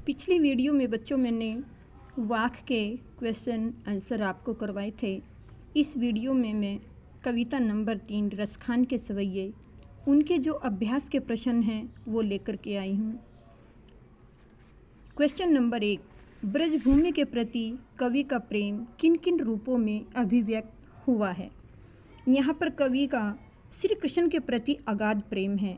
पिछली वीडियो में बच्चों मैंने वाक्य के क्वेश्चन आंसर आपको करवाए थे। इस वीडियो में मैं कविता नंबर 3 रसखान के सवैये उनके जो अभ्यास के प्रश्न हैं वो लेकर के आई हूँ। क्वेश्चन नंबर 1, ब्रजभूमि के प्रति कवि का प्रेम किन किन रूपों में अभिव्यक्त हुआ है। यहाँ पर कवि का श्री कृष्ण के प्रति अगाध प्रेम है।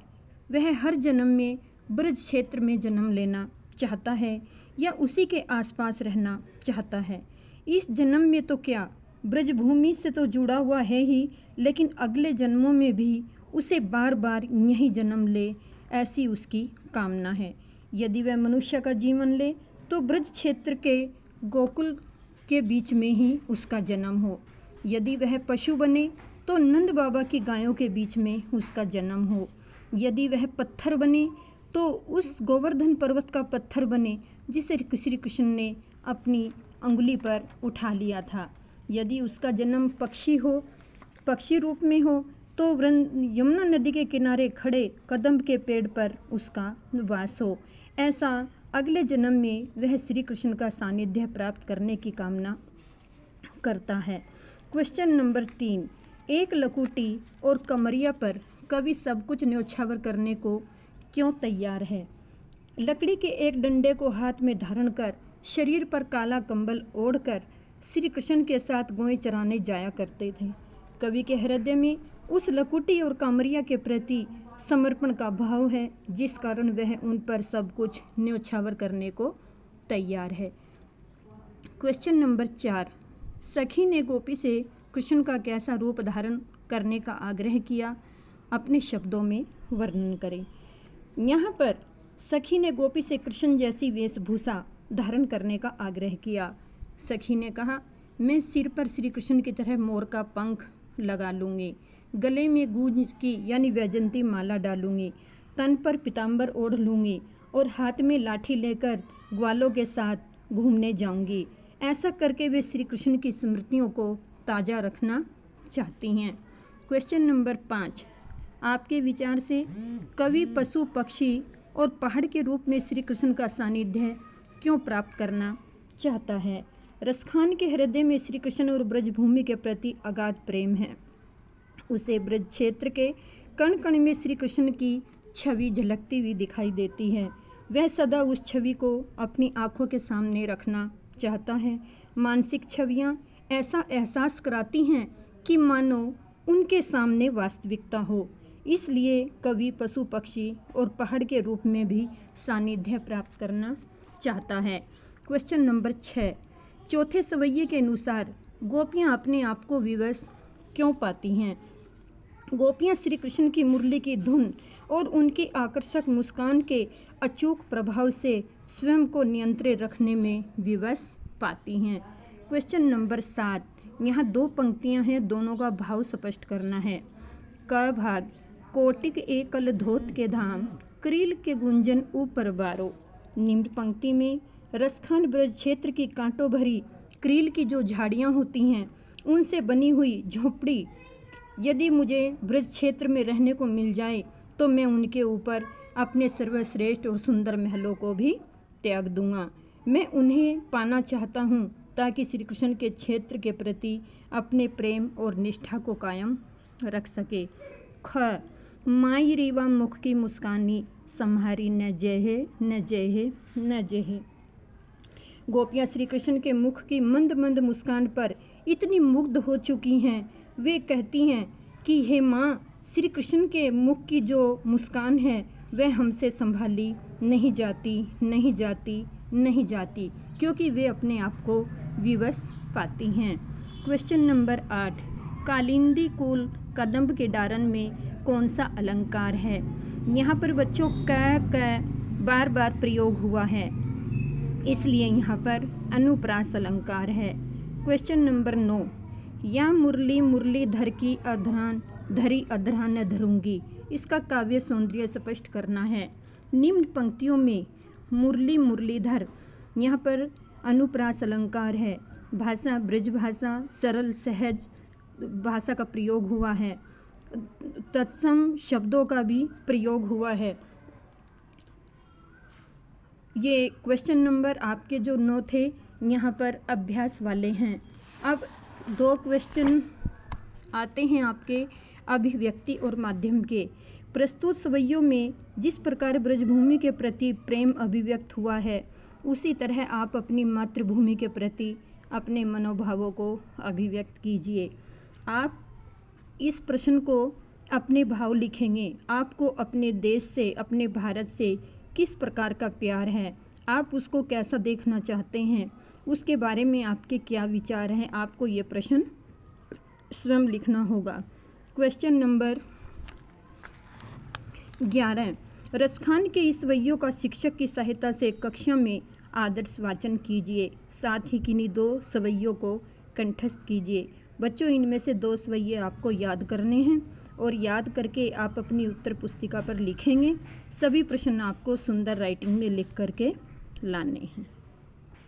वह हर जन्म में ब्रज क्षेत्र में जन्म लेना चाहता है या उसी के आसपास रहना चाहता है। इस जन्म में तो क्या ब्रजभूमि से तो जुड़ा हुआ है ही, लेकिन अगले जन्मों में भी उसे बार बार यहीं जन्म ले, ऐसी उसकी कामना है। यदि वह मनुष्य का जीवन ले तो ब्रज क्षेत्र के गोकुल के बीच में ही उसका जन्म हो। यदि वह पशु बने तो नंद बाबा की गायों के बीच में उसका जन्म हो। यदि वह पत्थर बने तो उस गोवर्धन पर्वत का पत्थर बने जिसे श्री कृष्ण ने अपनी अंगुली पर उठा लिया था। यदि उसका जन्म पक्षी रूप में हो तो यमुना नदी के किनारे खड़े कदम्ब के पेड़ पर उसका वास हो। ऐसा अगले जन्म में वह श्री कृष्ण का सानिध्य प्राप्त करने की कामना करता है। क्वेश्चन नंबर 3, एक लकुटी और कमरिया पर कवि सब कुछ न्योछावर करने को क्यों तैयार है। लकड़ी के एक डंडे को हाथ में धारण कर शरीर पर काला कंबल ओढ़कर श्री कृष्ण के साथ गोएं चराने जाया करते थे। कवि के हृदय में उस लकुटी और कामरिया के प्रति समर्पण का भाव है, जिस कारण वह उन पर सब कुछ न्योछावर करने को तैयार है। क्वेश्चन नंबर 4, सखी ने गोपी से कृष्ण का कैसा रूप धारण करने का आग्रह किया, अपने शब्दों में वर्णन करें। यहाँ पर सखी ने गोपी से कृष्ण जैसी वेशभूषा धारण करने का आग्रह किया। सखी ने कहा, मैं सिर पर श्री कृष्ण की तरह मोर का पंख लगा लूँगी, गले में गूंज की यानी वैजंती माला डालूँगी, तन पर पीताम्बर ओढ़ लूँगी और हाथ में लाठी लेकर ग्वालों के साथ घूमने जाऊँगी। ऐसा करके वे श्री कृष्ण की स्मृतियों को ताज़ा रखना चाहती हैं। क्वेश्चन नंबर 5, आपके विचार से कवि पशु पक्षी और पहाड़ के रूप में श्री कृष्ण का सानिध्य क्यों प्राप्त करना चाहता है। रसखान के हृदय में श्री कृष्ण और ब्रजभूमि के प्रति अगाध प्रेम है। उसे ब्रज क्षेत्र के कण कण में श्री कृष्ण की छवि झलकती हुई दिखाई देती है। वह सदा उस छवि को अपनी आंखों के सामने रखना चाहता है। मानसिक छवियाँ ऐसा एहसास कराती हैं कि मानो उनके सामने वास्तविकता हो। इसलिए कवि पशु पक्षी और पहाड़ के रूप में भी सानिध्य प्राप्त करना चाहता है। क्वेश्चन नंबर 6, चौथे सवैये के अनुसार गोपियाँ अपने आप को विवश क्यों पाती हैं। गोपियाँ श्री कृष्ण की मुरली की धुन और उनकी आकर्षक मुस्कान के अचूक प्रभाव से स्वयं को नियंत्रित रखने में विवश पाती हैं। क्वेश्चन नंबर 7, यहाँ 2 पंक्तियाँ हैं, दोनों का भाव स्पष्ट करना है। क भाग, कोटिक एकल धोत के धाम, क्रील के गुंजन ऊपर बारो। निम्न पंक्ति में रसखान ब्रज क्षेत्र की कांटों भरी क्रील की जो झाड़ियाँ होती हैं उनसे बनी हुई झोपड़ी यदि मुझे ब्रज क्षेत्र में रहने को मिल जाए तो मैं उनके ऊपर अपने सर्वश्रेष्ठ और सुंदर महलों को भी त्याग दूंगा। मैं उन्हें पाना चाहता हूँ ताकि श्री कृष्ण के क्षेत्र के प्रति अपने प्रेम और निष्ठा को कायम रख सके। ख, माई रीवा मुख की मुस्कानी, सम्हारी न जय न जय न जय। गोपियाँ श्री कृष्ण के मुख की मंद मंद मुस्कान पर इतनी मुग्ध हो चुकी हैं, वे कहती हैं कि हे माँ, श्री कृष्ण के मुख की जो मुस्कान है वह हमसे संभाली नहीं जाती नहीं जाती नहीं जाती, क्योंकि वे अपने आप को विवश पाती हैं। क्वेश्चन नंबर 8, कालिंदी कुल कदम्ब के डारन में कौन सा अलंकार है। यहाँ पर बच्चों क बार बार प्रयोग हुआ है, इसलिए यहाँ पर अनुप्रास अलंकार है। क्वेश्चन नंबर 9, या मुरली मुरली धर की अधरान धरी अधरान न धरूंगी। इसका काव्य सौंदर्य स्पष्ट करना है। निम्न पंक्तियों में मुरली मुरलीधर यहाँ पर अनुप्रास अलंकार है। भाषा ब्रज भाषा, सरल सहज भाषा का प्रयोग हुआ है। तत्सम शब्दों का भी प्रयोग हुआ है। ये क्वेश्चन नंबर आपके जो 9 थे यहाँ पर अभ्यास वाले हैं। अब 2 क्वेश्चन आते हैं आपके अभिव्यक्ति और माध्यम के। प्रस्तुत सवैयों में जिस प्रकार ब्रजभूमि के प्रति प्रेम अभिव्यक्त हुआ है, उसी तरह आप अपनी मातृभूमि के प्रति अपने मनोभावों को अभिव्यक्त कीजिए। आप इस प्रश्न को अपने भाव लिखेंगे। आपको अपने देश से, अपने भारत से किस प्रकार का प्यार है, आप उसको कैसा देखना चाहते हैं, उसके बारे में आपके क्या विचार हैं, आपको ये प्रश्न स्वयं लिखना होगा। क्वेश्चन नंबर 11, रसखान के इस सवैयों का शिक्षक की सहायता से कक्षा में आदर्श वाचन कीजिए। साथ ही किन्हीं 2 सवैयों को कंठस्थ कीजिए। बच्चों, इनमें से 2 सवैये आपको याद करने हैं और याद करके आप अपनी उत्तर पुस्तिका पर लिखेंगे। सभी प्रश्न आपको सुंदर राइटिंग में लिख करके लाने हैं।